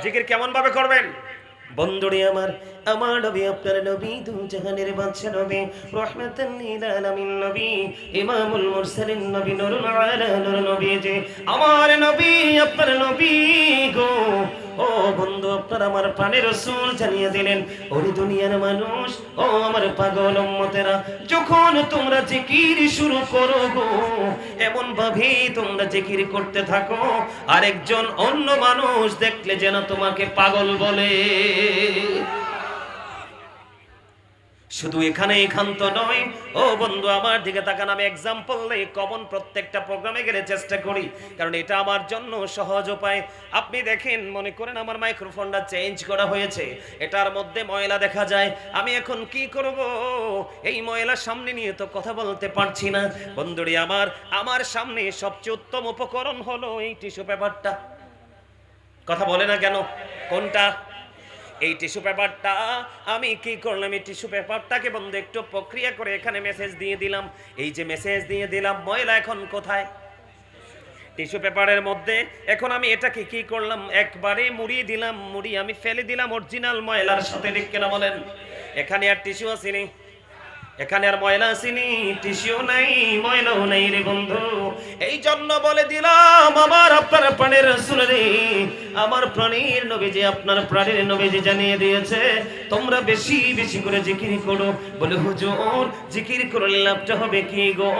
জিকির কেমন ভাবে করবেন? বন্ধুরে আমার নবী, আপনার নবী, দু জাহানের বাদশা নবী, রাহমাতাল লিল আলামিন নবী, ইমামুল মুরসালিন নবী, নূরুল আলা নূর নবী, যে আমার নবী, আপনার নবী গো। ও বন্ধু, আপনার আমার প্রাণের রাসূল জানিয়ে দিলেন, ওরে দুনিয়ার মানুষ, ও আমার পাগল উম্মতেরা, যখন তোমরা জিকির শুরু করো গো, এমন ভাবে তোমরা জিকির করতে থাকো, আরেকজন অন্য মানুষ দেখলে যেন তোমাকে পাগল বলে। শুধু এখানেই ক্ষান্ত নয়, ও বন্ধু আমার দিকে তাকান। আমি এক্সাম্পল নেই, কমন প্রত্যেকটা প্রোগ্রামে গেলে চেষ্টা করি, কারণ এটা আমার জন্য সহজ উপায়। আপনি দেখেন, মনে করেন আমার মাইক্রোফোনটা চেঞ্জ করা হয়েছে, এটার মধ্যে ময়লা দেখা যায়, আমি এখন কি করব? এই ময়লা সামনে নিয়ে তো কথা বলতে পারছি না। বন্ধুরি আমার সামনে সবচেয়ে উত্তম উপকরণ হলো এই টিস্যু পেপারটা। কথা বলে না কেন? কোনটা? এই টিস্যু পেপারটা। আমি কি করলাম, এই টিস্যু পেপারটাকে বন্ধু একটু প্রক্রিয়া করে এখানে মেসেজ দিয়ে দিলাম। এই যে মেসেজ দিয়ে দিলাম, ময়লা এখন কোথায়? টিস্যু পেপারের মধ্যে। এখন আমি এটাকে কি করলাম, একবারে মুড়িয়ে দিলাম, মুড়িয়ে আমি ফেলে দিলাম অরিজিনাল ময়লার সাথে। ঠিক কিনা বলেন? এখানে আর টিস্যু আসেনি, এখানে আর ময়লা আসেনি, টিস্যু নাই, ময়লাও নাই রে বন্ধু। এই জন্য বলে দিলাম, আমার আপনার প্রাণের রাসূল রে, আমার প্রাণের নবীজি, আপনার প্রাণের নবীজি জানিয়ে দিয়েছে, তোমরা বেশি বেশি করে জিকির করো। বলে হুজুর, জিকির করলে লাভটা হবে কি গো?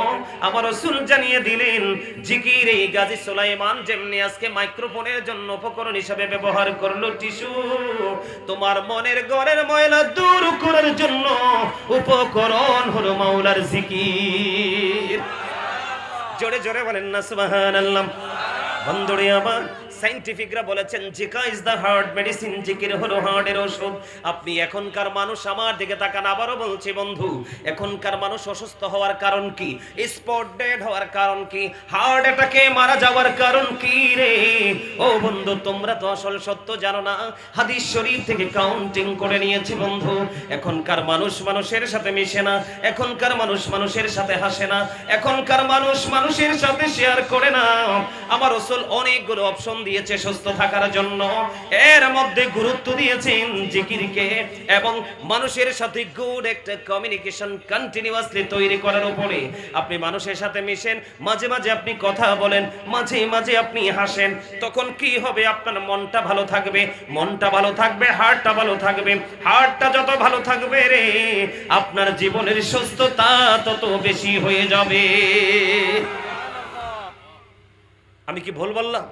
আমার রাসূল জানিয়ে দিলেন, জিকির এই গাজী সুলাইমান যেমনি আজকে মাইক্রোফোনের জন্য উপকরণ হিসেবে ব্যবহার করলো টিস্যু, তোমার মনের ঘরের ময়লা দূর করার জন্য উপকরণ হলো মাওলার জিকির। জোরে জোরে বলেন না সুবহানাল্লাহ। বন্ধুরে আমার, সায়েন্টিফিকরা বলেছেন জিকির ইজ দা হার্ট মেডিসিন, জিকির হলো হার্টের ওষুধ। আপনি এখনকার মানুষ, আমার দিকে তাকান, আবারও বলছি বন্ধু, এখনকার মানুষ অসুস্থ হওয়ার কারণ কি? স্পট ডেড হওয়ার কারণ কি? হার্ট অ্যাটাকে মারা যাওয়ার কারণ কি রে? ও বন্ধু, তোমরা তো আসল সত্য জানো না। হাদিস শরীফ থেকে কাউন্টিং করে নিয়েছি বন্ধু। এখনকার মানুষ মানুষের সাথে মিশে না, এখনকার মানুষ মানুষের সাথে হাসে না, এখনকার মানুষ মানুষের সাথে শেয়ার করে না। আমার রাসূল অনেকগুলো অপশন দিয়েছে সুস্থ থাকার জন্য, এর মধ্যে গুরুত্ব দিয়েছেন জিকিরকে এবং মানুষের সাথে গুড একটা কমিউনিকেশন কন্টিনিউয়াসলি তৈরি করার উপরে। আপনি মানুষের সাথে মিশেন, মাঝে মাঝে আপনি কথা বলেন, মাঝে মাঝে আপনি হাসেন, তখন কি হবে? আপনার মনটা ভালো থাকবে, মনটা ভালো থাকবে, হার্টটা ভালো থাকবে, হার্টটা যত ভালো থাকবে রে, আপনার জীবনের সুস্থতা তত বেশি হয়ে যাবে। আমি কি ভুল বললাম?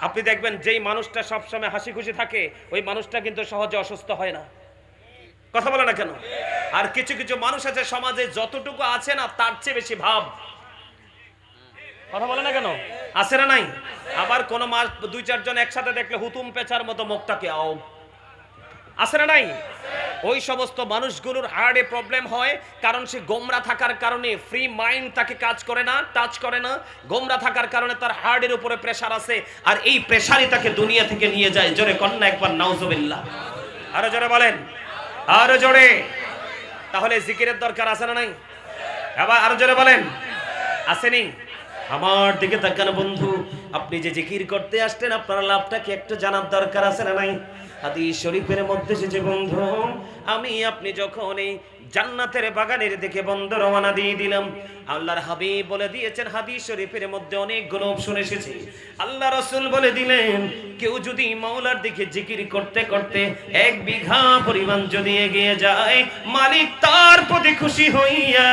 আপনি দেখবেন, যেই মানুষটা সবসময় হাসি খুশি থাকে, ওই মানুষটা কিন্তু সহজে অসুস্থ হয় না। কথা বলে না কেন? আর কিছু কিছু মানুষ আছে সমাজে, যতটুকু আছে না তার চেয়ে বেশি ভাব। কথা বলে না কেন? আছে না নাই? আবার কোন মাস দুই চারজন একসাথে দেখলে হুতুম পেঁচার মতো মুখটাকে আও, আছে না নাই? ওই সমস্ত মানুষগুলোর হার্টে প্রবলেম হয়, কারণ সে গোমরা থাকার কারণে, ফ্রি মাইন্ড তাকে কাজ করে না, টাচ করে না। গোমরা থাকার কারণে তার হার্টের উপরে প্রেসার আছে, আর এই প্রেসারই তাকে দুনিয়া থেকে নিয়ে যায়। জোরে কন্যা একবার নাউজুবিল্লাহ। আরো জোরে বলেন, আরো জোরে। তাহলে জিকিরের দরকার আছে না নাই? আবার আরো জোরে বলেন, আসেনি? আমার দিকে তাকান বন্ধু, আপনি যে জিকির করতে আসছেন, আপনার লাভটা কি একটু জানার দরকার আছে না নাই? হাদিস শরীফের মধ্যে এসেছে বন্ধু, আমি আপনি যখন এই জান্নাতের বাগানের দিকে বন্ধ রওনা দিয়ে দিলাম, আল্লাহর হাবিব বলে দিয়েছেন, হাদিস শরীফের মধ্যে অনেকগুলো অপশন এসেছে। আল্লাহ রাসূল বলে দিলেন, কেউ যদি মাওলার দিকে জিকির করতে করতে 1 বিঘা পরিমাণ যদি এগিয়ে যায়, মালিক তার প্রতি খুশি হইয়া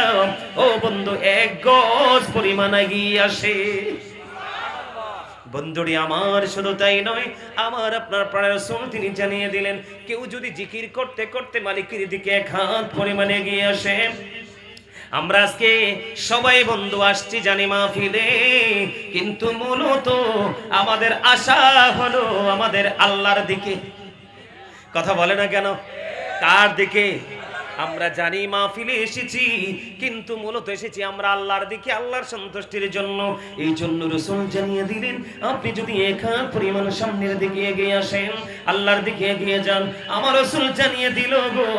ও বন্ধু 1 গজ পরিমাণ এগিয়ে আসে। বন্ধুরি আমার, শুধু তাই নয়, আমার আপনার প্রাণের রাসূল তিনি জানিয়ে দিলেন, কেউ যদি জিকির করতে করতে মালিকের দিকে 1 হাত পরিমাণে এগিয়ে আসে। আমরা আজকে সবাই বন্ধু আসছি জানি মাহফিলে, কিন্তু মূলত আমাদের আশা হলো আমাদের আল্লাহর দিকে। কথা বলে না কেন? কার দিকে? আমরা জানি মাহফিলে এসেছি, কিন্তু মূলত এসেছি আমরা আল্লাহর দিকে, আল্লাহর সন্তুষ্টির জন্য। এই জন্য রাসূল জানিয়ে দিলেন, আপনি যদি 1 হাত পরিমাণ সামনের দিকে এগিয়ে আসেন, আল্লাহর দিকে এগিয়ে যান, আমার রাসূল জানিয়ে দিল গো,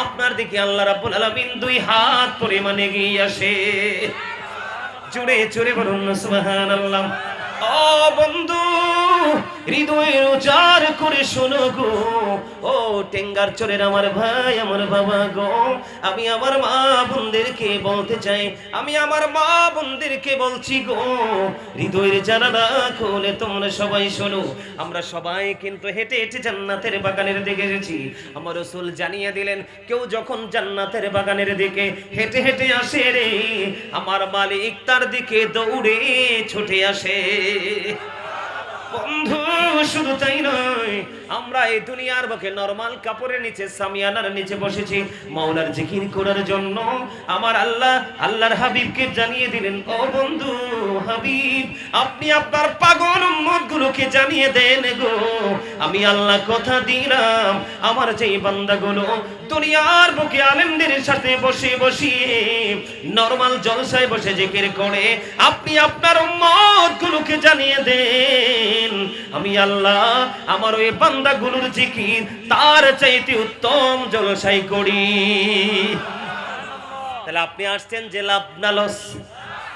আপনার দিকে আল্লাহ রাব্বুল আলামিন 2 হাত পরিমাণ এগিয়ে আসে। জোরে জোরে বলুন সুবহানাল্লাহ। ও বন্ধু, হৃদয়ের উজার করে শোনো গো, ও টেঙ্গার চরের আমার ভাই আমার বাবা গো, আমি আমার মা বোনদেরকে বলতে চাই, আমি আমার মা বোনদেরকে বলছি গো, হৃদয়ের জানালা খুলে তোমরা সবাই শোনো। আমরা সবাই কিন্তু হেঁটে হেঁটে জান্নাতের বাগানের দিকে এসেছি। আমার রাসূল জানিয়ে দিলেন, কেউ যখন জান্নাতের বাগানের দিকে হেঁটে হেঁটে আসে রে, আমার মালিক তার দিকে দৌড়ে ছুটে আসে। বন্ধু শুধু তাই নয়, আমরা এই দুনিয়ার বুকে নরমাল কাপড়ের নিচে সামিয়ানার নিচে বসেছি মাওলার জিকির করার জন্য। আমার আল্লাহ আল্লাহর হাবিবকে জানিয়ে দিলেন, ও বন্ধু হাবিব, আপনি আপনার পাগল উম্মতগুলোকে জানিয়ে দেন গো, আমি আল্লাহ কথা দিলাম আমার যেই বান্দাগুলো দুনিয়ার বুকে আলেমদের সাথে বসে বসিয়ে নরমাল জলসায় বসে জিকির করে, আপনি আপনার উম্মতগুলোকে জানিয়ে দেন আমি আল্লাহ আমার ওই বান্দাগুলোর জিকির তার চাইতে উত্তম জলসাই করি। তাহলে আপনি আসছেন যে লাভ না লস,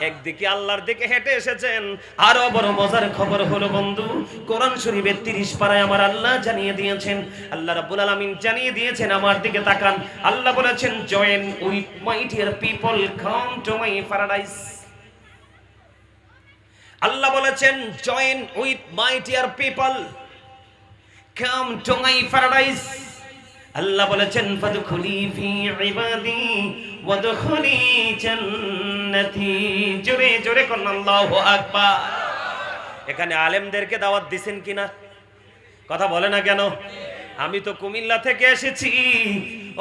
একদিকে আল্লাহর দিকে হেঁটে এসেছেন। আরো বড় মজার খবর হলো বন্ধু, কোরআন শরীফের 30 পারায় আমার আল্লাহ জানিয়ে দিয়েছেন, আল্লাহ রাব্বুল আলামিন জানিয়ে দিয়েছেন, আমার দিকে তাকান, আল্লাহ বলেছেন, join with my dear people, come to my paradise. আল্লাহ বলেছেন, join with my dear people, come to my paradise. আল্লাহ বলেছেন, ফাদখুলি ফি ইবাদি ওয়াদখুলি জান্নাতি। জোরে জোরে কোন আল্লাহু আকবার। এখানে আলেমদেরকে দাওয়াত দিবেন কিনা? কথা বলে না কেন? আমি তো কুমিল্লা থেকে এসেছি।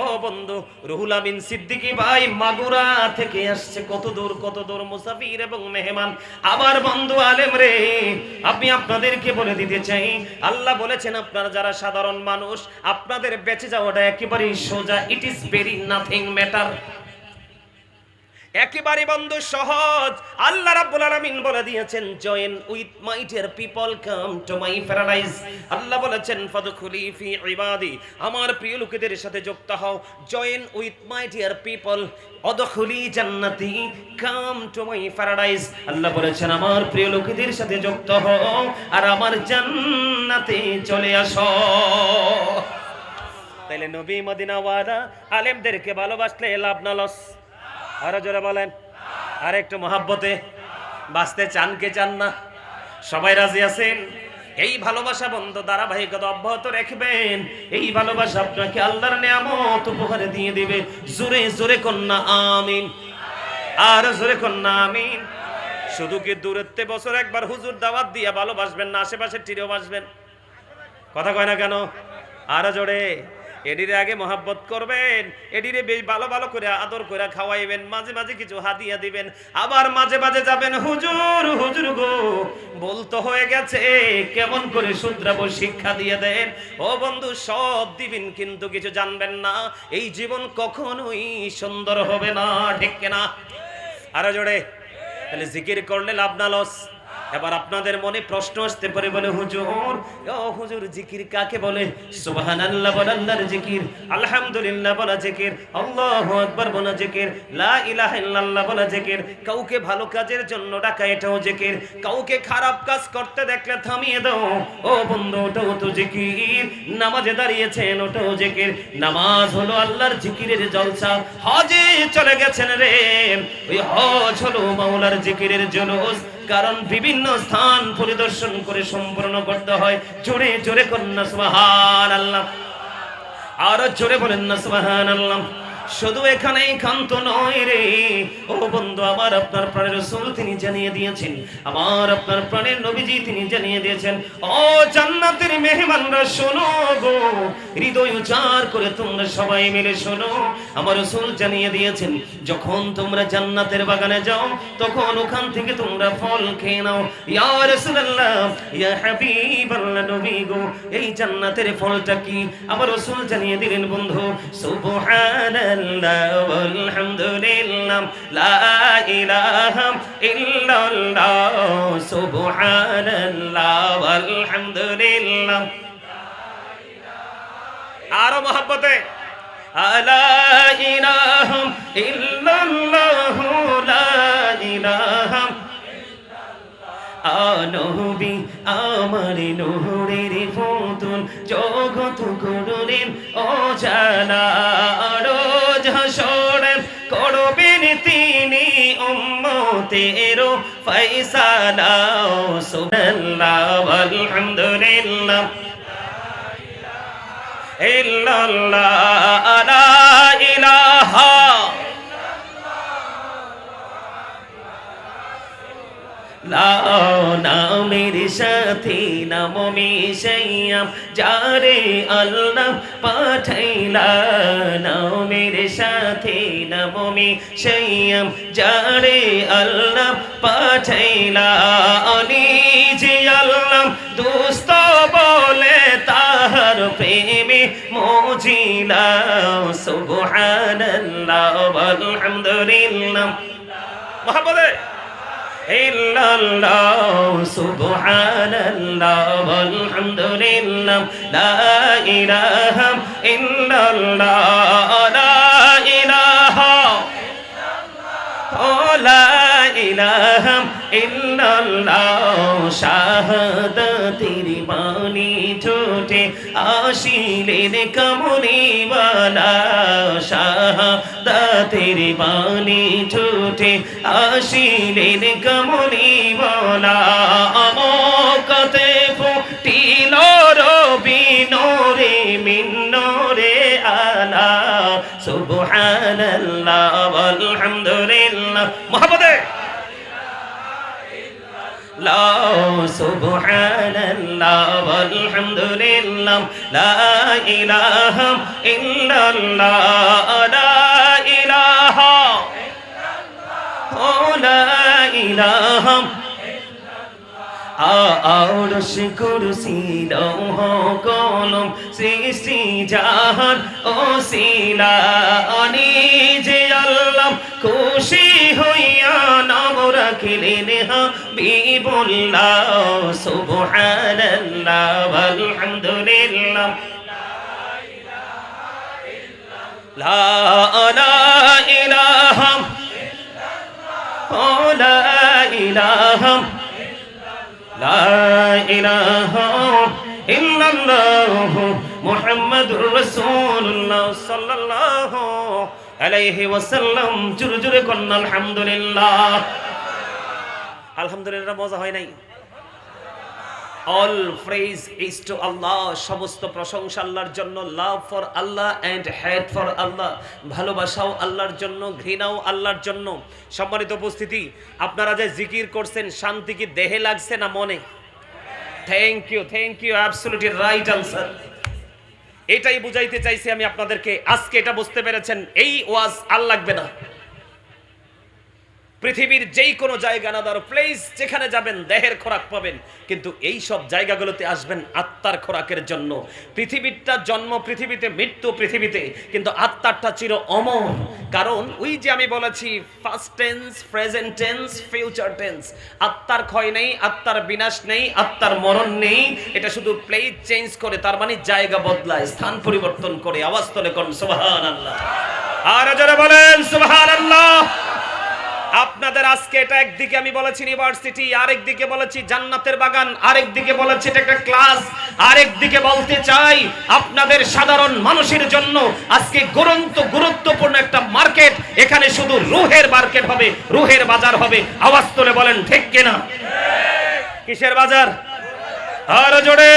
ও বন্ধু রুহুল আমিন সিদ্দিকী ভাই মাগুরা থেকে আসছে, কত দূর মুসাফির এবং মেহমান। আবার বন্ধু আলেম রে, আমি আপনাদেরকে বলে দিতে চাই, আল্লাহ বলেছেন আপনারা যারা সাধারণ মানুষ, আপনাদের বেঁচে যাওয়াটা একেবারেই সোজা, it is very nothing matter, একেবারে বন্ধু সহজ। আল্লাহ রাব্বুল আলামিন বলে দিয়েছেন, join with my dear people, come to my paradise. আল্লাহ বলেছেন, ফাদখুলি ফি ইবাদি, আমার প্রিয় লোকেদের সাথে যুক্ত হও, join with my dear people অদখুলি জান্নাতি, কাম টু মাই প্যারাডাইস। আল্লাহ বলেছেন, আমার প্রিয় লোকেদের সাথে যুক্ত হও আর আমার জান্নাতে চলে আসো। তাইলে নবী মদিনা ওয়ালা আলেমদেরকে ভালোবাসলে লাভ না লস? আরো জোরে বলেন, আর একটু মহাব্বতে বাঁচতে চান কে চান না? সবাই রাজি আছেন? এই ভালোবাসা বন্ধু ধারাবাহিকতা অব্যাহত রাখবেন। এই ভালোবাসা আপনাকে আল্লাহর নিয়ামত উপহারে দিয়ে দিবে। জোরে জোরে কন্যা আমিন, আর জোরে কন্যা আমিন। শুধু কি দূরত্বে বছর একবার হুজুর দাওয়াত দিয়ে ভালোবাসবেন না, আশেপাশে টিরেও বাসবেন? কথা কয় না কেন? আরো জোরে। এডিরে আগে মহাব্বত করবেন, এডিরে বেশ ভালো ভালো করে আদর করে খাওয়াইবেন, মাঝে মাঝে কিছু হাদিয়া দিবেন, আবার মাঝে মাঝে যাবেন, হুজুর হুজুর গো বলতে হয়ে গেছে, কেমন করে শুধরাবো শিক্ষা দিয়ে দেন। ও বন্ধু সব দিবেন কিন্তু কিছু জানবেন না, এই জীবন কখনোই সুন্দর হবে না, ঠিক কিনা? আরো জোরে। তাহলে জিকির করলে লাভ না লস? এবার আপনাদের মনে প্রশ্ন আসতে পারে, বলে হুজুর, ও হুজুর জিকির কাকে বলে? সুবহানাল্লাহ বলা আল্লাহর জিকির, আলহামদুলিল্লাহ বলা জিকির, আল্লাহু আকবার বলা জিকির, লা ইলাহা ইল্লাল্লাহ বলা জিকির। কাউকে ভালো কাজের জন্য ডাকা এটাও জিকির, কাউকে খারাপ কাজ করতে দেখলে থামিয়ে দাও, ও বন্ধু ওটাও তো জিকির। নামাজে দাঁড়িয়েছেন ওটাও জিকির, নামাজ হলো আল্লাহর জিকিরের জলসা। হজে চলে গেছেন রে, ওই হজ হলো মাওলার জিকিরের জলস, কারণ বিভিন্ন স্থান পরিদর্শন করে সম্পূর্ণ করতে হয়। জোরে জোরে করেন না সুবহানাল্লাহ, আরো জোরে বলেন না সুবহানাল্লাহ। শুধু এখানেই ক্ষান্ত নয় রে, ও বন্ধু আমার আপনার প্রাণের রাসূল তিনি জানিয়ে দিয়েছেন, আমার আপনার প্রাণের নবীজি তিনি জানিয়ে দিয়েছেন, ও জান্নাতের মেহমানরা শোনো গো, হৃদয় উজাড় করে তোমরা সবাই মিলে শোনো। আমার রাসূল জানিয়ে দিয়েছেন, যখন তোমরা জান্নাতের বাগানে যাও তখন ওখান থেকে তোমরা ফল খেয়ে নাও। ইয়া রাসূলুল্লাহ, ইয়া হাবিবাল্লাহ, নবী গো এই জান্নাতের ফলটা কি? আমার রাসূল জানিয়ে দিলেন বন্ধু, সুবহানাল্লাহ walhamdulillah la ilaha illallah subhanallah walhamdulillah। আরো মহব্বতে, লা ইলাহা ইল্লাল্লাহ লা ইলাহা নবী আমার নূরের পুতুল জগৎ করলেন অজানা রোজ হাসরে করবেন তিনি উম্মতের ফয়সালা সুবহানাল্লাহ আলহামদুলিল্লাহ ইল্লাল্লাহ লা ইলাহা নামের সাথে নাম মিশাইয়া যারে আল্লাহ পাঠাইলা নামের সাথে নাম মিশাইয়া যারে আল্লাহ পাঠাইলা নিজে আল্লাহ দোস্ত বলে তাহার প্রেমে মজিলা সুবহানাল্লাহ আলহামদুলিল্লাহ মহাবলে ইল্লাল্লাহ সুবহানাল্লাহ ওয়ালহামদুলিল্লাহ লা ইলাহা ইল্লাল্লাহ লা ইলাহা লা ইলাহা ইল্লাল্লাহ শাহাদাতের বাণী ঠোঁটে আসিলেন কামলিওয়ালা শাহাদাতের বাণী ঠোঁটে আসিলেন কামলিওয়ালা আমকতে ফুটিল রবি নূরে মিন নূরে আলা সুবহানাল্লাহ ওয়ালহামদুলিল্লাহ মুহাম্মাদে লা সুবহানাল্লাহ ওয়ালহামদুলিল্লাহ লা ইলাহা ইল্লাল্লাহ লা ইলাহা লা ইলাহা আরশ কুরসি লৌহ কলম সৃষ্টি জাহান ওসিলা নিজে আল্লাহ খুশি হইয়া নাম রাখিলেন হাবিবুল্লাহ সুবহানাল্লাহ আলহামদুলিল্লাহ লা ইলাহা লা ইলাহা লা ইলাহা ইল্লাল্লাহ মুহাম্মাদুর রাসূলুল্লাহ সাল্লাল্লাহু আলাইহি ওয়াসাল্লাম জোরে জোরে কন্না আলহামদুলিল্লাহ আলহামদুলিল্লাহ মজা হয় নাই all praise is to Allah সমস্ত প্রশংসা আল্লাহর জন্য love for Allah and hate for Allah ভালোবাসাও আল্লাহর জন্য ঘৃণাও আল্লাহর জন্য সম্মানিত উপস্থিতি আপনারা যে জিকির করছেন শান্তি কি দেহে লাগছে না মনে thank you absolutely right answer এটাই বুঝাইতে চাইছি আমি আপনাদেরকে আজকে এটা বুঝতে পেরেছেন এই ওয়াজ আর লাগবে না পৃথিবীর যেই কোনো জায়গা না ধরো প্লেস যেখানে যাবেন দেহের খোরাক পাবেন কিন্তু এই সব জায়গাগুলোতে আসবেন আত্মার খোরাকের জন্য পৃথিবীটা জন্ম পৃথিবীতে মৃত্যু পৃথিবীতে কিন্তু আত্মারটা চির অমর কারণ ওই যে আমি বলেছি first tense present tense future tense আত্মার ক্ষয় নেই আত্মার বিনাশ নেই আত্মার মরণ নেই এটা শুধু প্লেস চেঞ্জ করে তার মানে জায়গা বদলায় স্থান পরিবর্তন করে আওয়াজ তোলে কোন সুবহানাল্লাহ আর যারা বলেন সুবহানাল্লাহ আপনাদের আজকে এটা একদিকে আমি বলেছি ইউনিভার্সিটি আরেকদিকে বলেছি জান্নাতের বাগান আরেকদিকে বলেছি এটা একটা ক্লাস আরেকদিকে বলতে চাই আপনাদের সাধারণ মানুষের জন্য আজকে গুরুত্বপূর্ণ একটা মার্কেট এখানে শুধু রূহের মার্কেট হবে রূহের বাজার হবে আওয়াজ তুলে বলেন ঠিক কিনা কিসের বাজার আর জোরে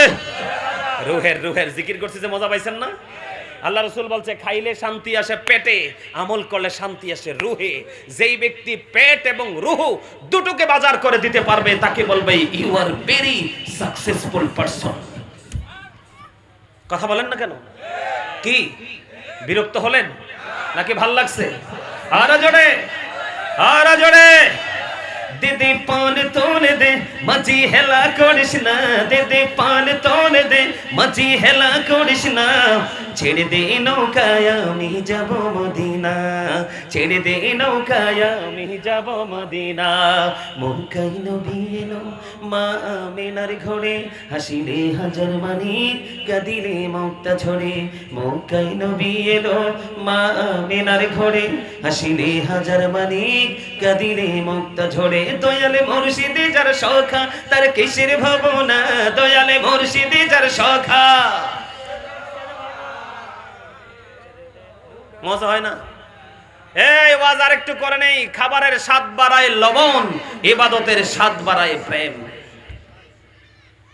রূহের জিকির করতে যে মজা পাইছেন না আল্লাহ রাসূল বলছে খাইলে শান্তি আসে পেটে আমল করলে শান্তি আসে রুহে যেই ব্যক্তি পেট এবং রুহ দুটোকে বাজার করে দিতে পারবে তাকে বলবে you are very successful person কথা বলেন না কেন কি বিরক্ত হলেন নাকি ভাল লাগছে আরো জোরে দিদি পান তোলে দে মাঝি হেলা করিস না দিদি পান তোলে দে মাঝি হেলা করিস না ছেড়ে দে নৌকায় আমি যাব মদিনা ছেড়ে দে নৌকায় আমি যাব মদিনা মক্কায় নবী এলো মা আমিনার ঘরে হাসিলে হাজার মানিক কাঁদিলে মুক্তা ঝরে মক্কায় নবী এলো মা আমিনার ঘরে হাসিলে হাজার মানিক কাঁদিলে মুক্তা ঝরে দয়ালে মুর্শিদে যার সখা তার কিসের ভাবনা দয়ালে মুর্শিদে যার সখা মজা হয় না? এই ওয়াজ আর একটু করে নেই, খাবারের স্বাদ বাড়ায় লবণ, ইবাদতের স্বাদ বাড়ায় প্রেম।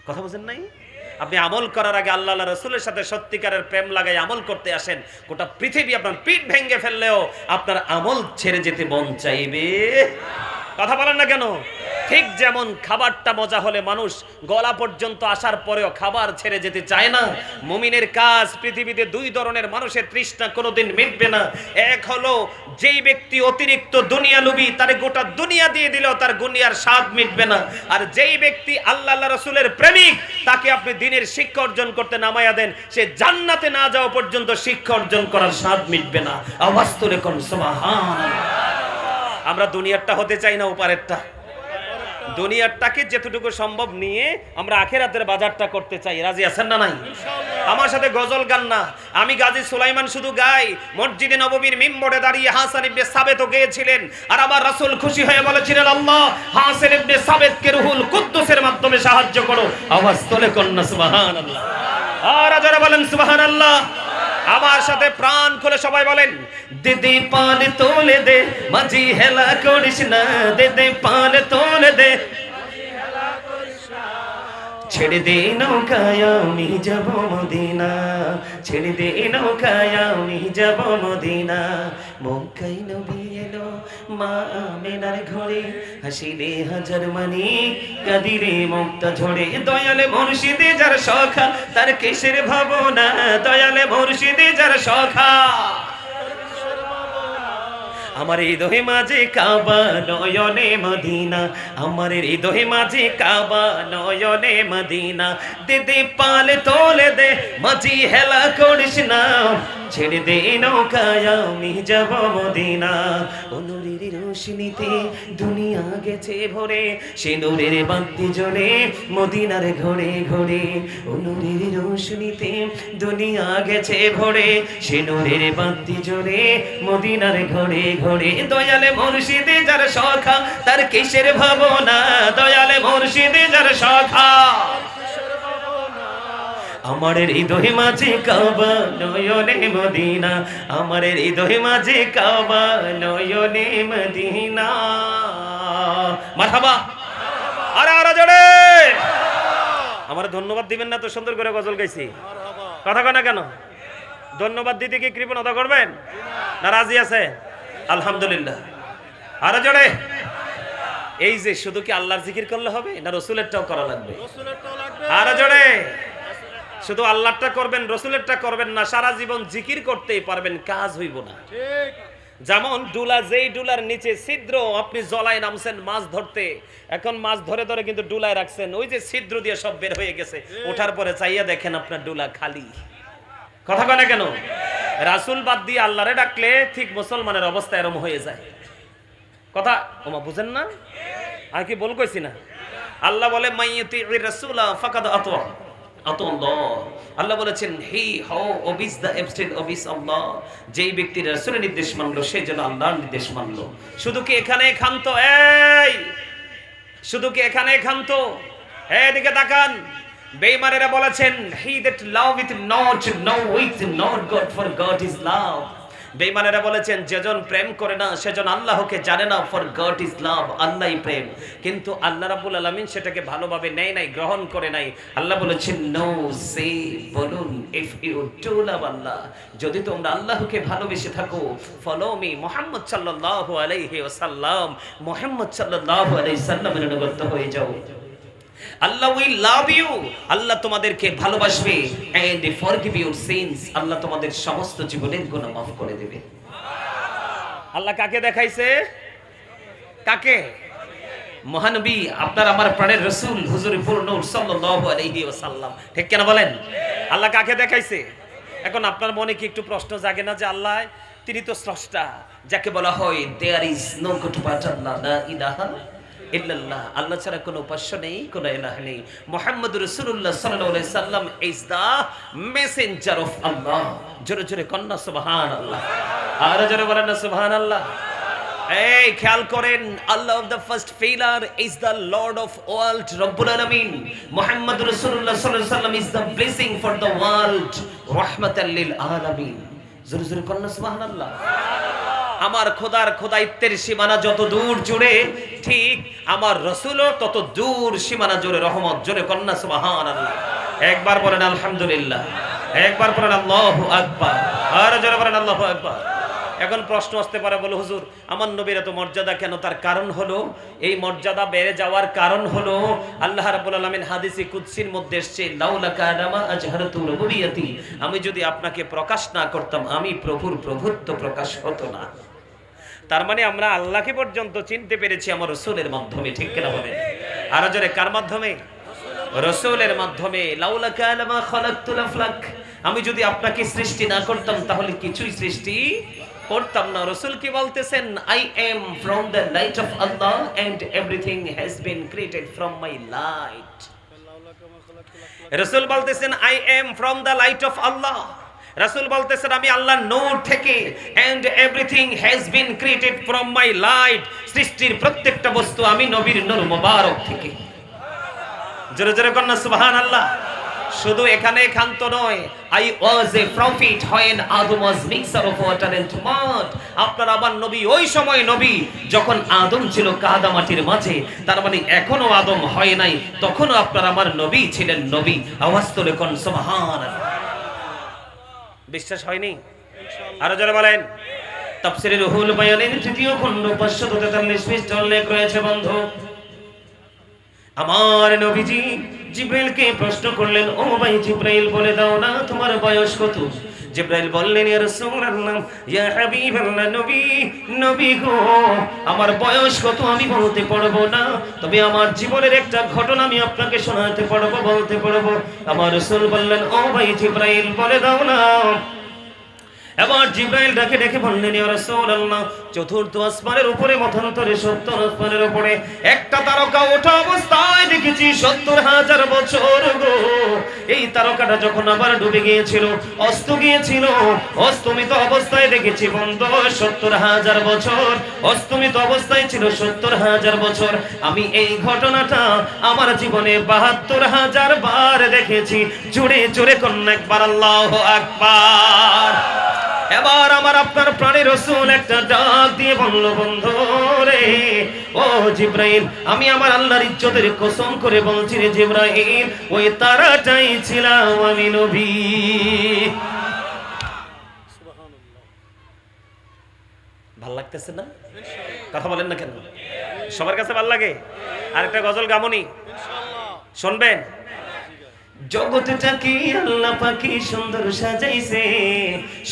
কথা বুঝেন নাই? আপনি আমল করার আগে আল্লাহ রাসূলের সাথে সত্যিকারের প্রেম লাগাই আমল করতে আসেন, গোটা পৃথিবী আপনার পিঠ ভেঙে ফেললেও আপনার আমল ছেড়ে যেতে মন চাইবে। কথা বলেন না কেন? ঠিক যেমন খাবারটা মজা হলে মানুষ গলা পর্যন্ত আসার পরেও খাবার ছেড়ে যেতে চায় না, মুমিনের কাজ পৃথিবীতে দুই ধরনের মানুষের তৃষ্ণা কোনোদিন মিটবে না। এক হলো যেই ব্যক্তি অতিরিক্ত দুনিয়া লোভী, তার গোটা দুনিয়া দিয়ে দিলেও তার দুনিয়ার স্বাদ মিটবে না। আর যেই ব্যক্তি আল্লাহ রাসূলের প্রেমিক, তাকে আপনি দ্বীনের শিক্ষা অর্জন করতে নামায়া দেন, সে জান্নাতে না যাওয়া পর্যন্ত শিক্ষা অর্জন করার স্বাদ মিটবে না। আওয়াজ তুলে কোন সুবহানাল্লাহ। আমরা দুনিয়ারটা হতে চাই না, উপরেরটা। দুনিয়ারটাকে যেটুকু সম্ভব নিয়ে আমরা আখিরাতের বাজারটা করতে চাই। রাজি আছেন না নাই? আমার সাথে গজল গান না, আমি গাজী সুলাইমান শুধু গাই। মসজিদে নববীর মিম্বরে দাঁড়িয়ে হাসান ইবনে সাবেতও গেয়েছিলেন, আর আমার রাসূল খুশি হয়ে বলেছিলেন, আল্লাহ হাসান ইবনে সাবেতকে রুহুল কুদ্দুসের মাধ্যমে সাহায্য করো। আওয়াজ তোলে কন্যা সুবহানাল্লাহ। আর যারা বলেন সুবহানাল্লাহ, আমার সাথে প্রাণ খুলে সবাই বলেন, দিদি পান তোলে দে, মাঝি হেলা করিস না, দিদি পান তোলে দে, ছেড়ে দে নৌকায় আমি যাব মদিনা, ছেড়ে দে নৌকায় আমি যাব মদিনা। মক্কায় নবী এলো মা আমেনার ঘরে, হাসিলে হাজার মানি, কাঁদিলে মুক্তা ঝরে। দয়ালে মুর্শিদে যার সখা, তার কিসের ভাবনা, দয়ালে মুর্শিদে যার সখা। আমার হৃদয় মাঝে কাবা, নয়নে মদিনা, আমার হৃদয় মাঝে কাবা, নয়নে মদিনা। দিদি পাল তোলে দে, মাঝি হেলা করিস না, ছেড়ে দে নৌকায় আমি যাব মদিনা। নূরের রোশনীতে দুনিয়া গেছে ভরে, সে নূরের বাতি জ্বলে মদিনার ঘরে ঘরে। নূরের রোশনীতে দুনিয়া গেছে ভরে, সে নূরের বাতি জ্বলে মদিনার ঘরে ঘরে। দয়ালে মুর্শিদে যার সখা, তার কিসের ভাবনা, দয়ালে মুর্শিদে যার সখা। আমার হৃদয় মাঝে কাবা, নয়নে মদিনা, আমার হৃদয় মাঝে কাবা, নয়নে মদিনা। মারহাবা। আরে আরে জোরে আমার ধন্যবাদ দিবেন না তো? সুন্দর করে গজল গাইছি, কথা কয় না কেন? ধন্যবাদ দিতে কি কৃপণতা করবেন না? রাজি আছে? আলহামদুলিল্লাহ। আরে জোরে। এই যে শুধু কি আল্লাহর জিকির করলে হবে না রসুলেরটাও করা লাগবে? আরে জোরে। শুধু আল্লাহরটা করবেন, রসুলেরটা করবেন না, সারা জীবন জিকির করতেই পারবেন, কাজ হইব না। যেমন ডুলা, যেই ডুলার নিচে ছিদ্র, আপনি জলায় নামছেন মাছ ধরতে, এখন মাছ ধরে ধরে কিন্তু ডুলায় রাখছেন, ওই যে ছিদ্র দিয়ে সব বের হয়ে গেছে, ওঠার পরে চাইয়া দেখেন আপনার ডুলা খালি। কথা কয় না কেন? রাসূল বাদ দিয়ে আল্লাহরে ডাকলে ঠিক মুসলমানের অবস্থা এরকম হয়ে যায়। কথা ওমা বুঝেন না? আর কি বল কইছি না? আল্লাহ বলে মাইয়ুতির রাসূলা ফাকাদ আতা আল্লাহ। আল্লাহ বলেছেন হি হাউ ওবিস দ্য এবস্টেন ওবিস আল্লাহ। যেই ব্যক্তি রাসূলের নির্দেশ মানলো সে যেন আল্লাহর নির্দেশ মানলো। শুধু কি এখানে ক্ষান্ত? এই শুধু কি এখানে ক্ষান্ত? এদিকে তাকান। বেঈমানেরা বলেছেন he that loveth not knoweth not God, for God is love। বেঈমানেরা বলেছেন যেজন প্রেম করে না সেজন আল্লাহকে জানে না, ফর গড ইজ লাভ, আল্লাহই প্রেম। কিন্তু আল্লাহ রাব্বুল আলামিন সেটাকে ভালোভাবে নেয় নাই, গ্রহণ করে নাই। আল্লাহ বলেছেন নো, সে বলুন, ইফ ইউ টু লাভ আল্লাহ, যদি তোমরা আল্লাহকে ভালোবেসে থাকো, ফলো মি, মুহাম্মদ সাল্লাল্লাহু আলাইহি ওয়াসাল্লাম, মুহাম্মদ সাল্লাল্লাহু আলাইহি সাল্লামের অনুগত হয়ে যাও। আল্লাহ উইল লাভ ইউ, আল্লাহ তোমাদেরকে ভালোবাসবে, এন্ড ফরগিভ ইউর সিনস, আল্লাহ তোমাদের সমস্ত জীবনের গুনাহ মাফ করে দেবে। আল্লাহ কাকে দেখাইছে? কাকে? মহানবী, আপনার আমার প্রাণের রাসূল হুজুর নূর সাল্লাল্লাহু আলাইহি ওয়াসাল্লাম। ঠিক কেন বলেন? আল্লাহ কাকে দেখাইছে? এখন আপনার মনে কি একটু প্রশ্ন জাগে না যে আল্লাহ তিনি তো স্রষ্টা, যাকে বলা হয় there is no god but Allah, লা ইলাহা ইল্লাল্লাহ, আল্লাহ ছাড়া কোনো উপাস্য নেই, কোনো ইলাহ নেই। মুহাম্মদুর রাসূলুল্লাহ সাল্লাল্লাহু আলাইহি সাল্লাম ইজ দা মেসেঞ্জার অফ আল্লাহ। জোরে জোরে কন্না সুবহানাল্লাহ। আর জোরে বলেন না সুবহানাল্লাহ। এই খেয়াল করেন, Allah of the first pillar is the lord of world রব্বুল আলামিন। মুহাম্মদুর রাসূলুল্লাহ সাল্লাল্লাহু আলাইহি সাল্লাম is the blessing for the world, রাহমাতাল লিল আলামিন। জোরে জোরে কন্যা সুবহানাল্লাহ। আমার খোদার খোদাইত্বের সীমানা যত দূর জুড়ে, ঠিক আমার রসুলও তত দূর সীমানা জুড়ে রহমত। জোরে কন্যা সুবহানাল্লাহ। একবার বলেন আলহামদুলিল্লাহ, একবার বলেন আল্লাহু আকবার, আর জোরে বলেন আল্লাহু আকবার। এখন প্রশ্ন আসতে পারে, বলে হুজুর আমার নবীর এত মর্যাদা কেন? তার কারণ হলো, এই মর্যাদা বেড়ে যাওয়ার কারণ হলো আল্লাহ রাব্বুল আলামিন হাদিসে কুদসির মধ্যে এসেছে, লাউলাকা আনামা আজহারাতু রুবুবিয়াতি, আমি যদি আপনাকে প্রকাশ না করতাম আমি প্রভুর প্রভুত্ব প্রকাশ হতো না। তার মানে আমরা আল্লাহকে পর্যন্ত চিনতে পেরেছি আমার রাসূলের মাধ্যমে, ঠিক কিনা বলেন? আর জোরে কার মাধ্যমে? রাসূলের মাধ্যমে। লাউলাকা আনামা খালাকতুল আফলাক, আমি যদি আপনাকে সৃষ্টি না করতাম তাহলে কিছুই সৃষ্টি করতাম না। রাসূল কি বলতেছেন? I am from the light of Allah and everything has been created from my light. রাসূল বলতেছেন I am from the light of Allah. রাসূল বলতেছেন আমি আল্লাহর নূর থেকে, and everything has been created from my light, সৃষ্টির প্রত্যেকটা বস্তু আমি নবীর নূর মোবারক থেকে। জোরে জোরে কন্যা সুবহানাল্লাহ। শুধু এখানে ক্ষান্ত নয়, I was a prophet when Adam was mixture of water and mud. আপনার আবার নবী ওই সময় নবী যখন আদম ছিল কাদা মাটির মাঝে। তার মানে এখনো আদম হয় নাই, তখনও আপনার আমার নবী ছিলেন নবী। আওয়াজ তুলে কোন সুবহানাল্লাহ। বিশ্বাস হয়নি? আরো জোরে বলেন। তাফসীরে রুহুল বায়ানের ৩য় খণ্ড ৫৪৩ পৃষ্ঠা উল্লেখ রয়েছে বন্ধু। আমার নবীজি জিব্রাইলকে প্রশ্ন করলেন, ও ভাই জিব্রাইল বলে দাও না তোমার বয়স কত? জিব্রাইল বললেন, ইয়া রাসূলুল্লাহ, ইয়া হাবিবাল্লাহ, নবী গো, আমার বয়স কত আমি বলতে পারবো না, তবে আমার জীবনের একটা ঘটনা আমি আপনাকে শোনাতে পারবো, বলতে পারবো। আমার রাসূল বললেন, ও ভাই জিব্রাইল বলে দাও না। এবার জিব্রাইল ডাকে ডেকে বললেন, ইয়া রাসূলুল্লাহ, চতুর্থ আসমানের উপরে মতান্তরে ৭০ আসমানের উপরে একটা তারকা ওঠা অবস্থায় দেখেছি ৭০,০০০ বছর গো। এই তারকাটা যখন আবার ডুবে গিয়েছিল, অস্ত গিয়েছিল, অস্তমিত অবস্থায় দেখেছি বন্ধ ৭০,০০০ বছর, অস্তমিত অবস্থায় ছিল ৭০,০০০ বছর। আমি এই ঘটনাটা আমার জীবনে ৭২,০০০ বার দেখেছি। জোরে জোরে কন্যা একবার আল্লাহু আকবার। এবার আমার আপনার প্রাণের রাসূল একটা ডাক দিয়ে বলল, বন্ধু রে, ও জিব্রাইল, আমি আমার আল্লাহর ইজ্জতের কসম করে বলছি রে জিব্রাইল, ওই তারাটাই ছিলাম আমি নবী। ভাল লাগতেছে না? কথা বলেন না কেন? সবার কাছে ভাল লাগে? আরেকটা গজল গামনি শুনবেন? জগৎটাকে আল্লাহ পাকি সুন্দর সাজাইছে,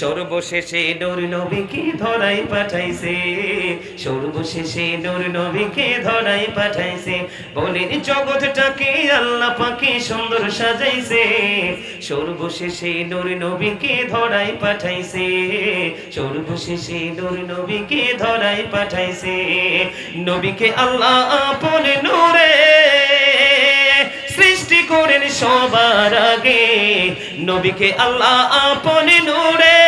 সর্বশেষে নূর নবীকে ধরাই পাঠাইছে, সর্বশেষে নূর নবীকে ধরাই পাঠাইছে। বলেন জগৎটাকে আল্লাহ পাকি সুন্দর সাজাইছে, সর্বশেষে নূর নবীকে ধরাই পাঠাইছে, সর্বশেষে নূর নবীকে ধরাই পাঠাইছে। নবীকে আল্লাহ আপন নূরে সৃষ্টি করেন সবার আগে, নবীকে আল্লাহ আপন নূরে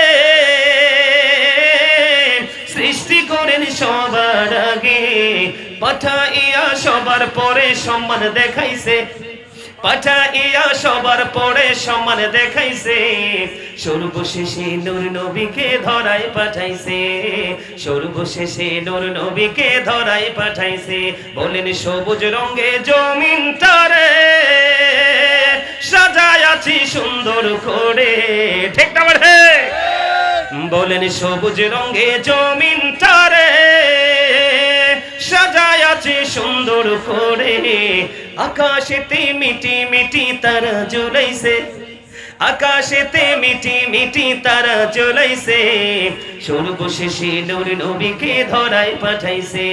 সৃষ্টি করেন সবার আগে। পাঠাইয়া সবার পরে সম্মান দেখাইছে, পাঠাইয়া সবার পরে সম্মান দেখাইছে, সর্বশেষে নূর নবীকে ধরাই পাঠাইছে, সর্বশেষে নূর নবীকে ধরাই পাঠাইছে। বলেন সবুজ রঙে জমিনটারে সাজায় আছি সুন্দর করে, ঠিক না বলে? বলেন সবুজ রঙে জমিনটারে সাজায় আছি সুন্দর করে, আকাশেতে মিটি মিটি তারা জ্বলাইছে, আকাশেতে মিটি মিটি তারা জ্বলাইছে, সর্বশেষে নূর নবীকে ধরাই পাঠাইছে,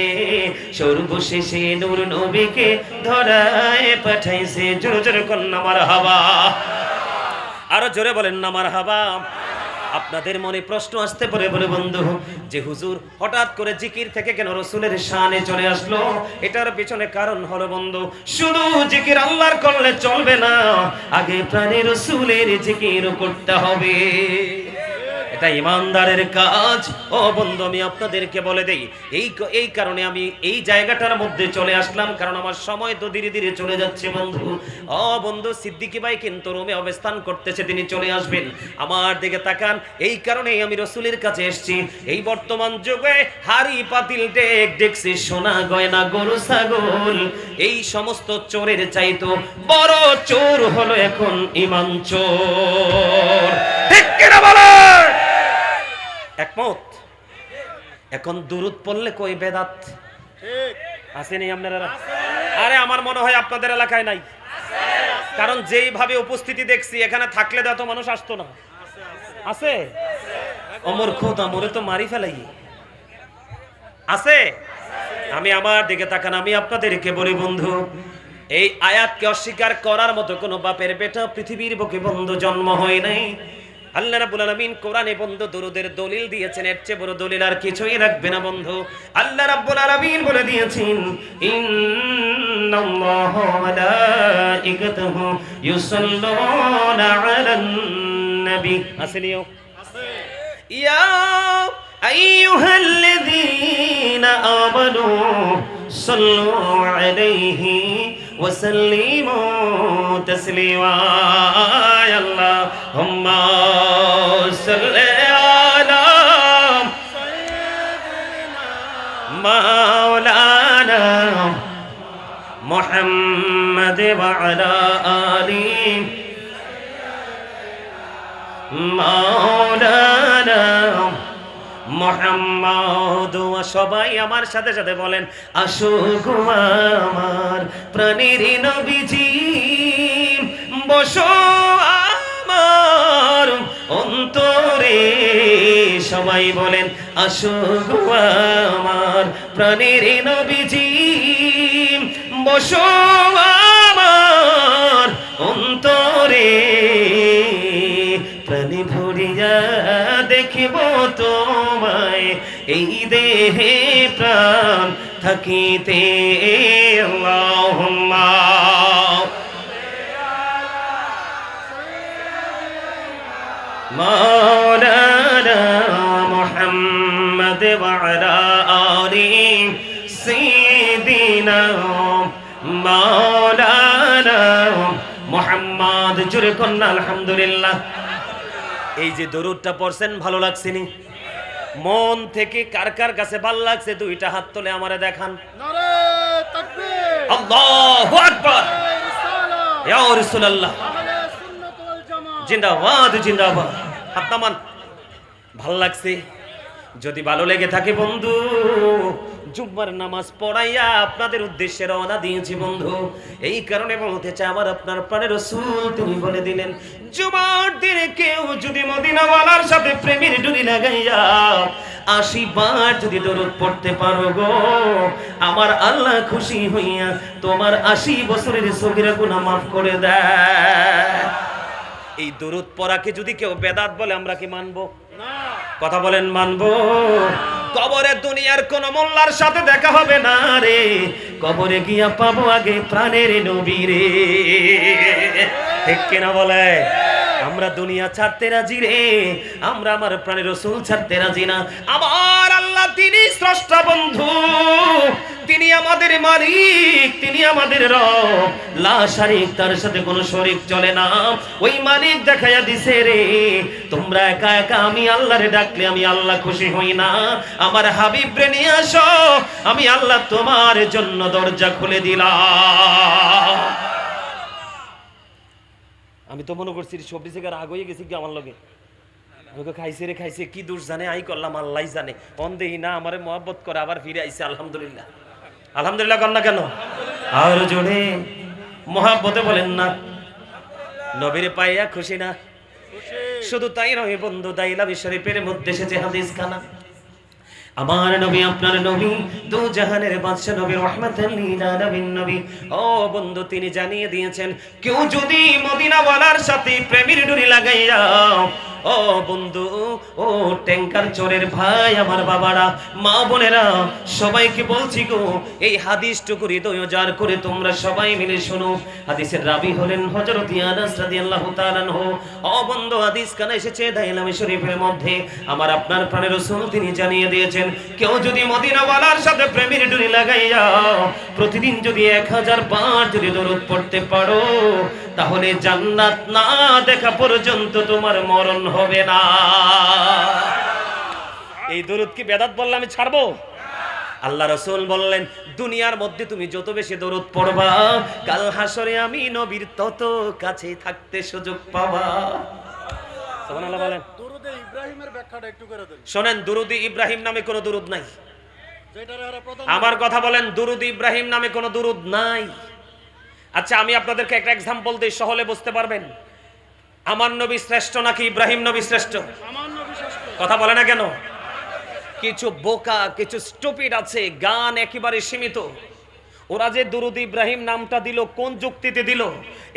সর্বশেষে নূর নবীকে ধরাই পাঠাইছে। জোরে জোরে কন্যা মারহাবা, আরো জোরে বলেন না মারহাবা। আপনাদের মনে প্রশ্ন আসতে পারে, বলে বন্ধু যে হুজুর হঠাৎ করে জিকির থেকে কেন রাসূলের শানে চলে আসলো? এটার পিছনে কারণ হলো বন্ধু, শুধু জিকির আল্লাহর করলে চলবে না, আগে প্রাণের রাসূলের জিকির করতে হবে। এটা ইমানদারের কাজ। ও বন্ধু, আমি আপনাদেরকে বলে দেই, এই কারণে আমি এই জায়গাটার মধ্যে চলে আসলাম, কারণ আমার সময় তো ধীরে ধীরে চলে যাচ্ছে বন্ধু। ও বন্ধু, সিদ্দিকী ভাই কিন্তু রোমে অবস্থান করতেছে, তিনি চলে আসবেন। আমার দিকে তাকান, এই কারণেই আমি রসুলের কাছে এসেছি। এই বর্তমান যুগে হাড়ি পাতিল ডেক ডেকসি সোনা গয়না গরু ছাগল, এই সমস্ত চোরের চাইতো বড় চোর হলো এখন ইমান চোর। ঠিক কিনা বলেন? একমত? এখন দুরূদ পড়লে কই বেদাত আসেনি আপনারা? আরে আমার মনে হয় আপনাদের এলাকায় নাই, কারণ যেইভাবে উপস্থিতি দেখছি এখানে থাকলে তো এত মানুষ আসতো না। আছে? অমর খোদা, মোরে তো মারি ফেলাই। আছে? আমি আমার দিকে তাকান, আমি আপনাদেরকে বলি বন্ধু, এই আয়াতকে অস্বীকার করার মতো কোনো বাপের বেটা পৃথিবীর বুকে বন্ধু জন্ম হয় নাই। আল্লাহ রাব্বুল আলামিন কোরআনে বন্ধু দরুদের দলিল দিয়েছেন, এর চেয়ে বড় দলিল আর কিছুই রাখবে না বন্ধু। আল্লাহ রাব্বুল আলামিন বলে দিয়েছেন, ইন্নাল্লাহা ওয়া মালাইকাতুহু ইউসাল্লুনা আলান নবী। আসেনিও? আছে। ইয়া আইয়ুহাল্লাযীনা আমানু সাল্লু আলাইহি ওয়া সাল্লিমু তাসলিমা। আল্লাহুম্মা সাল্লি আলা সাইয়্যিদিনা মাওলানা মুহাম্মাদ ওয়া আলা আলি মাওলানা মুহাম্মদ। সবাই আমার সাথে সাথে বলেন, আসো গো আমার প্রাণের নবীজি, বসো আমার অন্তরে। সবাই বলেন, আসো গো আমার প্রাণের নবীজি, বসো আমার অন্তরে। প্রাণে ভরিয়া দেখিব তোমায়, এই দেহে প্রাণ থাকিতে। আল্লাহুম্মা মাওলানা মুহাম্মাদ ওয়া আলা আলি সাইয়্যিদিনা মাওলানা মুহাম্মদ। জোরে কন্না আলহামদুলিল্লাহ। এই যে দরুদটা পড়ছেন, ভালো লাগছে নি? মন থেকে কার কার কাছে ভালো লাগছে দুইটা হাত তুলে আমারে দেখান। নারে তাকবীর, আল্লাহু আকবার, ইয়া রাসূলুল্লাহ, আহলে সুন্নাত ওয়াল জামাত, জিন্দাবাদ জিন্দাবাদ। হাত নামান। ভালো লাগছে? যদি ভালো লেগে থাকে বন্ধু, জুম্মার নামাজ পড়াইয়া আপনাদের উদ্দেশ্যে রওনা দিয়েছি বন্ধু। এই কারণে বলতে চাই, আমার আপনার প্রাণের রাসূল তিনি বলে দিলেন, জুমার দিনে কেউ যদি মদিনাওয়ালার সাথে প্রেমের ডুরি লাগাইয়া 80 বার যদি দরুদ পড়তে পারো গো, আমার আল্লাহ খুশি হইয়া তোমার 80 বছরের সগীরা গুনাহ মাফ করে দেয়। এই দরুদ পড়াকে যদি কেউ বেদাত বলে, আমরা কি মানবো? না। কথা বলেন, মানবো? কবরে দুনিয়ার কোন মোল্লার সাথে দেখা হবে না রে, কবরে গিয়া পাবো আগে প্রাণের নবী রে। ঠিক কিনা বলে? আমরা দুনিয়া ছাড়তে রাজি রে, আমরা আমার প্রাণের রাসূল ছাড়তে রাজি না। আমার আল্লাহ তিনি স্রষ্টা বন্ধু, তিনি আমাদের মালিক, তিনি আমাদের রব, লা শারীক, তার সাথে কোনো শরীক চলে না। ওই মালিক দেখাইয়া দিছে রে, তোমরা একা একা আমি আল্লাহরে ডাকলে আমি আল্লাহ খুশি হই না। আমার হাবিব রে নিয়ে আসো, আমি আল্লাহ তোমার জন্য দরজা খুলে দিলাম। আমি তো মনে করছি 24 থেকে রাগ হয়ে গেছি কি আমার লগে, আমাকে খাইছে রে খাইছে, কি দোষ জানে, আই করলাম আল্লাহই জানে। অন্ধেই না আমারে মহব্বত করে আবার ফিরে আইছে। আলহামদুলিল্লাহ, আলহামদুলিল্লাহ কর না কেন? আর জোরে মহব্বতে বলেন না, নবীরে পাইয়া খুশি না? শুধু তাই নয় বন্ধু, দাইলাবি শরীফের মধ্যে এসেছে হাদিস খানা, আমার নবী আপনার নবী দু জাহানের বাদশা নবী রাহমাতুল লিল আলামিন নবী। ও বন্ধু, তিনি জানিয়ে দিয়েছেন, কেউ যদি মদিনাওয়ালার সাথে প্রেমের ডুরি লাগাইয়া ও বন্ধু, ও ট্যাঙ্কার চোরের ভাই, আমার বাবারা, মা বোনেরা, সবাইকে বলছি গো, এই হাদিসটুকু হৃদয় জার করে তোমরা সবাই মিলে শোনো। হাদিসের রাবী হলেন হযরত আনাস রাদিয়াল্লাহু তাআলা আনহু। ও বন্ধু, হাদিস কানে এসেছে দাইলামে শরীফের মধ্যে। আমার আপনার প্রাণের রাসূল তিনি জানিয়ে দিয়েছেন, কেউ যদি মদিনাওয়ালার সাথে প্রেমের ডুরি লাগাইয়া প্রতিদিন যদি 1000 বার যদি দরুদ পড়তে পারো, তাহলে জান্নাত না দেখা পর্যন্ত তোমার মরণ হবে না। এই দরুদ কি বেদাত বললে আমি ছাড়বো? আল্লাহ রাসূল বললেন, দুনিয়ার মধ্যে তুমি যত বেশি দরুদ পড়বা, কাল হাসরে আমি নবীর তত কাছে থাকতে সুযোগ পাবা। সুবহানাল্লাহ বলেন। দুরুদে ইব্রাহিমের ব্যাখ্যাটা একটু করে দেন। শোনেন, দুরুদে ইব্রাহিম নামে কোনো দুরুদ নাই। আমার কথা বলেন, দুরুদে ইব্রাহিম নামে কোনো দুরুদ নাই। আচ্ছা, আমি আপনাদেরকে একটা এক্সাম্পল দিই, সহলে বুঝতে পারবেন। আমার নবী শ্রেষ্ঠ নাকি ইব্রাহিম নবী শ্রেষ্ঠ? আমার নবী শ্রেষ্ঠ। কথা বলে না কেন? কিছু বোকা, কিছু স্টুপিড আছে, গান একেবারে সীমিত। ওরা যে দুরুদ ইব্রাহিম নামটা দিল, কোন যুক্তিতে দিল?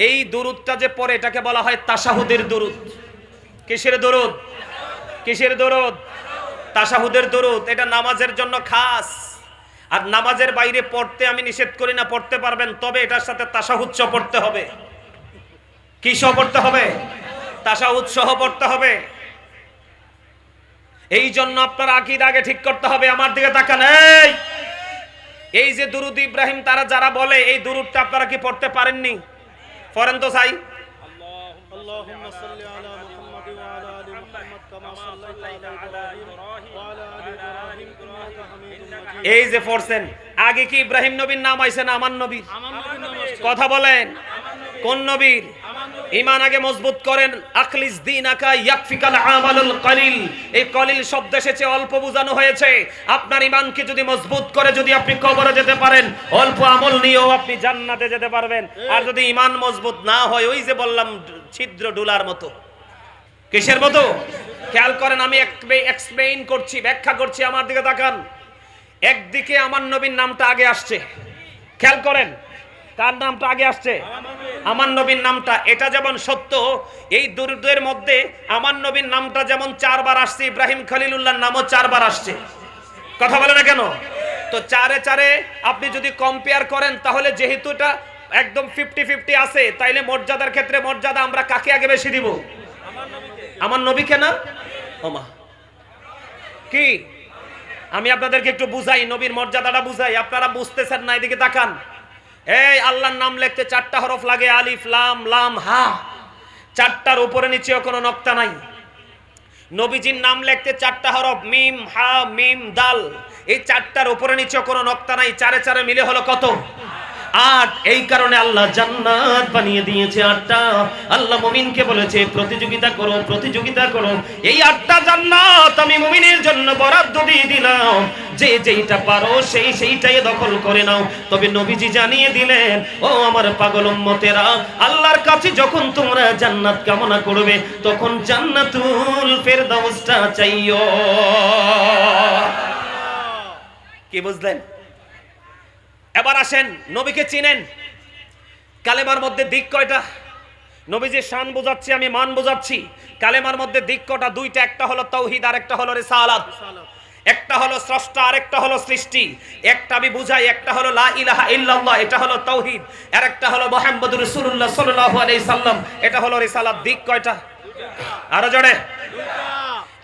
এই দুরুদটা যে পড়ে এটাকে বলা হয় তাশাহুদের দুরুদ। কিসের দুরুদ? কিসের দুরুদ? তাশাহুদের দুরুদ। এটা নামাজের জন্য খাস, আর নামাজের বাইরে পড়তে আমি নিষেধ করি না, পড়তে পারবেন, তবে এটার সাথে তাশাহুদ সহ পড়তে হবে। কি সহ পড়তে হবে? তাশাহুদ সহ পড়তে হবে। এই জন্য আপনার আকীদা আগে ঠিক করতে হবে। আমার দিকে তাকান। এই যে দুরুদ ইব্রাহিম তারা যারা বলে, এই দুরুদটা আপনারা কি পড়তে পারেননি? পড়েন তো চাই। আল্লাহুম্মা সাল্লি আলা মুহাম্মাদ ওয়া আলা আলি মুহাম্মাদ কামা সাল্লাইতা আলা ইব্রাহিম ওয়া আলা আলি ইব্রাহিম ইন্নাকা হামিদুম মাজিদ। এই যে পড়ছেন, আগে কি ইব্রাহিম নবীর নাম আইছে না আমার নবীর? আমার নবীর নাম আছে। কথা বলেন, কোন নবীর? ঈমান আগে মজবুত করেন। আখলিস দীনাকা ইয়াকফিকাল আমালুল কলিল। এই কলিল শব্দ এসেছে, অল্প বোঝানো হয়েছে। আপনার ঈমানকে যদি মজবুত করে যদি আপনি কবরে যেতে পারেন, অল্প আমল নিয়েও আপনি জান্নাতে যেতে পারবেন। আর যদি ঈমান মজবুত না হয়, ওই যে বললাম ছিদ্র ডুলার মতো। কিসের মতো? খেয়াল করেন, আমি এক্সপ্লেইন করছি, ব্যাখ্যা করছি। আমার দিকে তাকান। একদিকে আমার নবীর নামটা আগে আসছে, খেয়াল করেন। কার নামটা আগে আসছে? আমার নবীর নামটা। এটা যেমন সত্য, এই দুরুদের মধ্যে আমার নবীর নামটা যেমন 4 বার আসছে, ইব্রাহিম খলিলুল্লাহর নামও 4 বার আসছে। কথা বলে না কেন? তো 4-এ আপনি যদি কম্পেয়ার করেন, তাহলে যেহেতু এটা একদম 50-50 আছে, তাইলে মর্যাদার ক্ষেত্রে মর্যাদা আমরা কাকে আগে বেশি দিব? আমার নবীকে না? ওমা কি, আমি আপনাদেরকে একটু বুঝাই, নবীর মর্যাদাটা বুঝাই। আপনারা বুঝতেছেন না, এদিকে তাকান। এই আল্লাহর নাম লিখতে 4টা হরফ লাগে, আলিফ লাম লাম হা। 4টার উপরে নিচেও কোনো নক্তা নাই। নবীজির নাম লিখতে 4টা হরফ, মিম হা মিম দাল। এই 4টার উপরে নিচেও কোনো নক্তা নাই। 4-এ মিলে হলো কত? 8। এই কারণে আল্লাহ জান্নাত বানিয়ে দিয়েছে 8টা। আল্লাহ মুমিনকে বলেছে প্রতিযোগিতা করো, প্রতিযোগিতা করো। এই 8টা জান্নাত আমি মুমিনের জন্য বরাদ্দ দিয়ে দিলাম, যে যেইটা পারো সেইটাই দখল করে নাও। তবে নবীজি জানিয়ে দিলেন, ও আমার পাগল উম্মতেরা, আল্লাহর কাছে যখন তোমরা জান্নাত কামনা করবে, তখন জান্নাতুল ফেরদাউসটা চাইও। কি বুঝলেন? এবার আসেন, নবীকে চিনেন। কালেমার মধ্যে দিক কয়টা? নবীজির শান বোঝাচ্ছি, আমি মান বোঝাচ্ছি। কালেমার মধ্যে দিক কয়টা? 2টা। একটা হলো তাওহীদ, আর একটা হলো রিসালাত। একটা হলো স্রষ্টা, আর একটা হলো সৃষ্টি। একটা আমি বুঝাই, একটা হলো লা ইলাহা ইল্লাল্লাহ, এটা হলো তাওহীদ। আর একটা হলো মুহাম্মদুর রাসূলুল্লাহ সাল্লাল্লাহু আলাইহি সাল্লাম, এটা হলো রিসালাত। দিক কয়টা? আরো জোরে।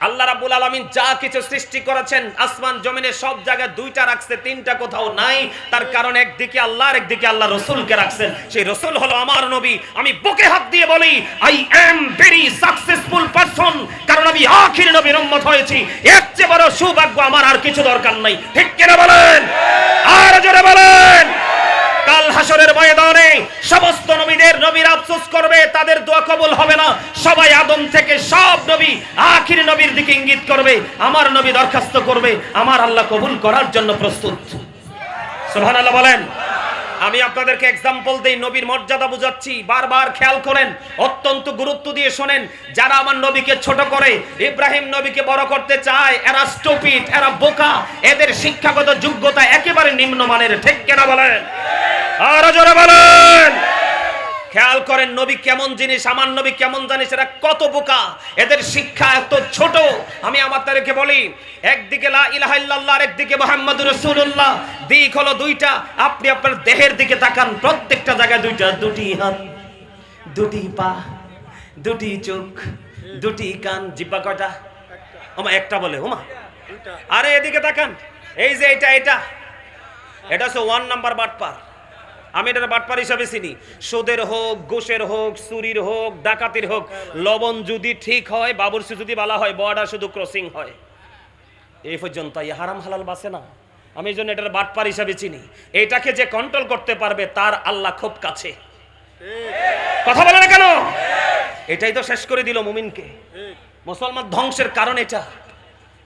আল্লাহ রাব্বুল আলামিন যা কিছু সৃষ্টি করেছেন, আসমান জমিনে সব জায়গায় 2টা রাখছে, 3টা কোথাও নাই। তার কারণ একদিকে আল্লাহ, আর একদিকে আল্লাহ রাসূলকে রাখছেন। সেই রাসূল হলো আমার নবী। আমি বুকে হাত দিয়ে বলি, I am very successful person, কারণ আমি আখির নবীর উম্মত হয়েছি। এর চেয়ে বড় সৌভাগ্য আমার আর কিছু দরকার নাই। ঠিক কিনা বলেন? আর জোরে বলেন। কাল হাসরের ময়দানে সমস্ত নবীর আফসোস করবে, তাদের দোয়া কবুল হবে না। সবাই আদম থেকে সব নবী আখির নবীর দিকে ইঙ্গিত করবে, আমার নবী দরখাস্ত করবে, আমার আল্লাহ কবুল করার জন্য প্রস্তুত। সুবহানাল্লাহ বলেন। আমি আপনাদেরকে এক্সাম্পল দেই, নবীর মর্যাদা বুঝাচ্ছি, বারবার খেয়াল করেন, অত্যন্ত গুরুত্ব দিয়ে শোনেন। যারা আমার নবীকে ছোট করে, ইব্রাহিম নবীকে বড় করতে চায়, এরা স্টুপিড, এরা বোকা, এদের শিক্ষাগত যোগ্যতা একেবারে নিম্নমানের। ঠিক কিনা বলেন? আর জোরে বলেন। খেয়াল করেন নবী কেমন জিনিস, আমার নবী কেমন জানিস, এরা কত বোকা, এদের শিক্ষা এত ছোট। আমি আমাদেরকে বলি, একদিকে লা ইলাহা ইল্লাল্লাহ, আর একদিকে মুহাম্মাদুর রাসূলুল্লাহ, দিক হলো দুইটা। আপনি আপনার দেহের দিকে তাকান, প্রত্যেকটা জায়গায় দুইটা, দুটি হাত, দুটি পা, দুটি চোখ, দুটি কান, জিহ্বা কয়টা? ওমা একটা বলে, ওমা আরে এদিকে তাকান, এই যে এটা এটা এটা হচ্ছে 1 নাম্বার বাটপার। আমি এটা বাটপার হিসাবে চিনি। সুদের হোক, ঘুষের হোক, চুরির হোক, ডাকাতির হোক, লবণ যদি ঠিক হয়, বাবুর্চি যদি বলা হয়, বর্ডার শুধু ক্রসিং হয়, এই পর্যন্ত হারাম হালাল বাসে না। আমি এই জন্য এটার বাটপার হিসাবে চিনি। এটাকে যে কন্ট্রোল করতে পারবে তার আল্লাহ খুব কাছে। কথা বলে না কেন? এটাই তো শেষ করে দিল মুমিনকে। মুসলমান ধ্বংসের কারণ এটা,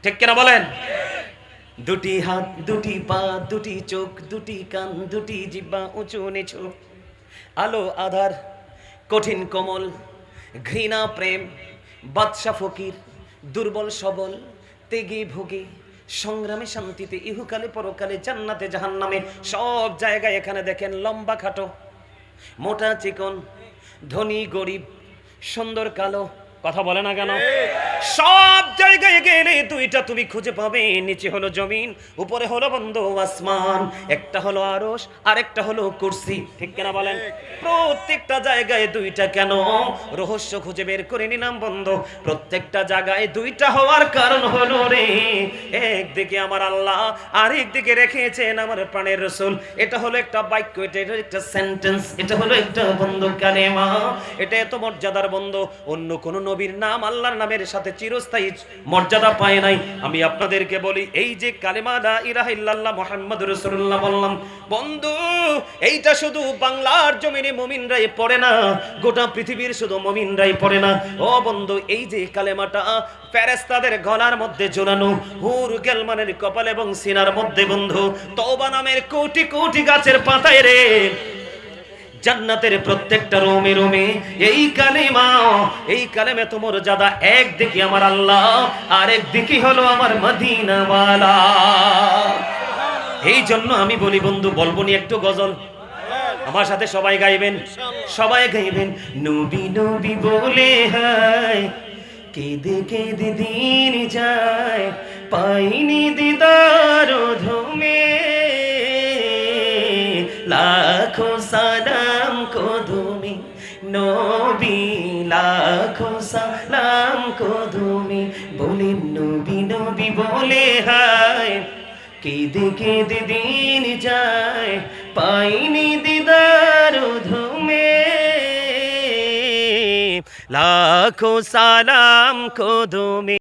ঠিক কিনা বলেন? দুটি হাত, দুটি পা, দুটি চোখ, দুটি কান, দুটি জিহ্বা, উঁচু নিচু, আলো আধার, কঠিন কোমল, ঘৃণা প্রেম, বাদশা ফকির, দুর্বল সবল, তেগে ভোগে, সংগ্রামে শান্তিতে, ইহুকালে পরকালে, জান্নাতে জাহান্নামে, সব জায়গায় এখানে দেখেন লম্বা খাটো, মোটা চিকন, ধনী গরিব, সুন্দর কালো, কথা বলে না কেন? সব জায়গায় গেলে দুইটা তুমি খুঁজে পাবে, নিচে হলো জমিন, উপরে হলো বন্ধু আসমান, একটা হলো আরশ আর একটা হলো কুরসি, ঠিক কিনা বলেন? প্রত্যেকটা জায়গায় দুইটা কেন? রহস্য খুঁজে বের করে নিলাম বন্ধু। প্রত্যেকটা জায়গায় দুইটা হওয়ার কারণ হলো রে, একদিকে আমার আল্লাহ, আর একদিকে রেখেছেন আমার প্রাণের রাসূল। এটা হলো একটা বাক্য, এটা একটা সেন্টেন্স, এটা হলো একটা বন্ধু কালেমা। এটা এত মর্যাদার বন্ধু, অন্য কোন নবীর নাম আল্লাহর নামের সাথে চিরস্থায়ী মর্যাদা পায় নাই। আমি আপনাদেরকে বলি, এই যে কালেমা লা ইলাহা ইল্লাল্লাহ মুহাম্মাদুর রাসূলুল্লাহ বললাম বন্ধু, এইটা শুধু বাংলার জমিনে মুমিনরাই পড়ে না, গোটা পৃথিবীর শুধু মুমিনরাই পড়ে না। ও বন্ধু, এই যে কালেমাটা ফেরেশতাদের গলার মধ্যে ঝোলানো, হুর গেলমানের কপাল এবং সিনার মধ্যে বন্ধু, তওবা নামের কোটি কোটি গাছের পাতায় রে, জান্নাতের প্রত্যেকটা রোমে রোমে এই কালেমা, এই কালেমে তোমার মর্যাদা। একদিকে আমার আল্লাহ, আর একদিকে হলো আমার মদিনাওয়ালা। এই জন্য আমি বলি বন্ধু, বলবো নি একটু গজল? আমার সাথে সবাই গাইবেন, সবাই গাইবেন। নবী নবী বলে হায়, কেঁদে কেঁদে দিন যায়, পাইনি দিদার ধুমে, লাখো সালাম কদমে নবী, লাখো সালাম কদমে। বলে নবী নবী বলে হায়, কেঁদে কেঁদে দিন যায়, পাইনি দিদার ধুমে, লাখো সালাম কদমে।